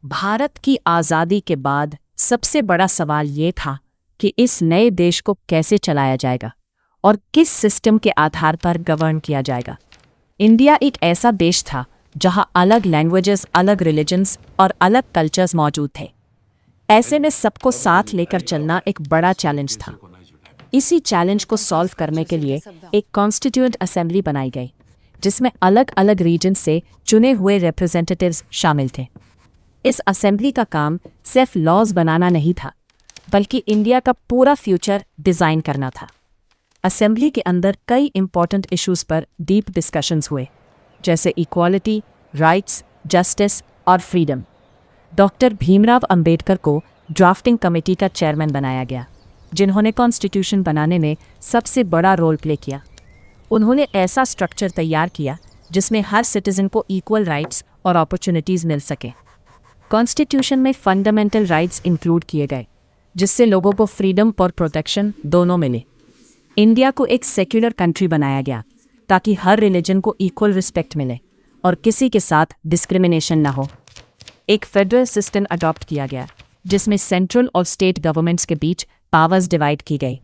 भारत की आज़ादी के बाद सबसे बड़ा सवाल ये था कि इस नए देश को कैसे चलाया जाएगा और किस सिस्टम के आधार पर गवर्न किया जाएगा। इंडिया एक ऐसा देश था जहां अलग लैंग्वेजेस, अलग रिलीजन्स और अलग कल्चर्स मौजूद थे। ऐसे में सबको साथ लेकर चलना एक बड़ा चैलेंज था। इसी चैलेंज को सॉल्व करने के लिए एक कॉन्स्टिट्यूएंट असेंबली बनाई गई, जिसमें अलग अलग रीजन से चुने हुए रिप्रेजेंटेटिव्स शामिल थे। इस असेंबली का काम सिर्फ लॉज बनाना नहीं था, बल्कि इंडिया का पूरा फ्यूचर डिज़ाइन करना था। असेंबली के अंदर कई इंपॉर्टेंट इश्यूज पर डीप डिस्कशंस हुए, जैसे इक्वालिटी, राइट्स, जस्टिस और फ्रीडम। डॉक्टर भीमराव अंबेडकर को ड्राफ्टिंग कमेटी का चेयरमैन बनाया गया, जिन्होंने कॉन्स्टिट्यूशन बनाने में सबसे बड़ा रोल प्ले किया। उन्होंने ऐसा स्ट्रक्चर तैयार किया जिसमें हर सिटीजन को इक्वल राइट्स और अपॉर्चुनिटीज़ मिल सके। कॉन्स्टिट्यूशन में फंडामेंटल राइट्स इंक्लूड किए गए, जिससे लोगों को फ्रीडम और प्रोटेक्शन दोनों मिले। इंडिया को एक सेक्युलर कंट्री बनाया गया ताकि हर रिलीजन को इक्वल रिस्पेक्ट मिले और किसी के साथ डिस्क्रिमिनेशन ना हो। एक फेडरल सिस्टम अडॉप्ट किया गया, जिसमें सेंट्रल और स्टेट गवर्नमेंट्स के बीच पावर्स डिवाइड की गई।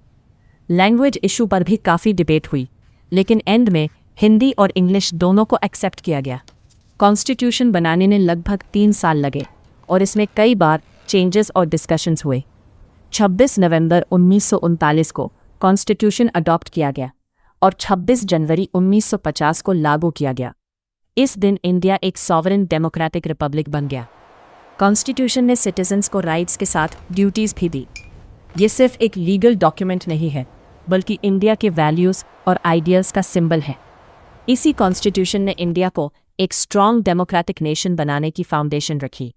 लैंग्वेज इशू पर भी काफ़ी डिबेट हुई, लेकिन एंड में हिंदी और इंग्लिश दोनों को एक्सेप्ट किया गया। कॉन्स्टिट्यूशन बनाने में लगभग 3 साल लगे और इसमें कई बार चेंजेस और डिस्कशंस हुए। 26 नवंबर 1939 को कॉन्स्टिट्यूशन अडॉप्ट किया गया और 26 जनवरी 1950 को लागू किया गया। इस दिन इंडिया एक सॉवरेन डेमोक्रेटिक रिपब्लिक बन गया। कॉन्स्टिट्यूशन ने सिटीजन्स को राइट्स के साथ ड्यूटीज़ भी दी। ये सिर्फ एक लीगल डॉक्यूमेंट नहीं है, बल्कि इंडिया के वैल्यूज़ और आइडियल्स का सिंबल है। इसी कॉन्स्टिट्यूशन ने इंडिया को एक स्ट्रॉन्ग डेमोक्रेटिक नेशन बनाने की फाउंडेशन रखी।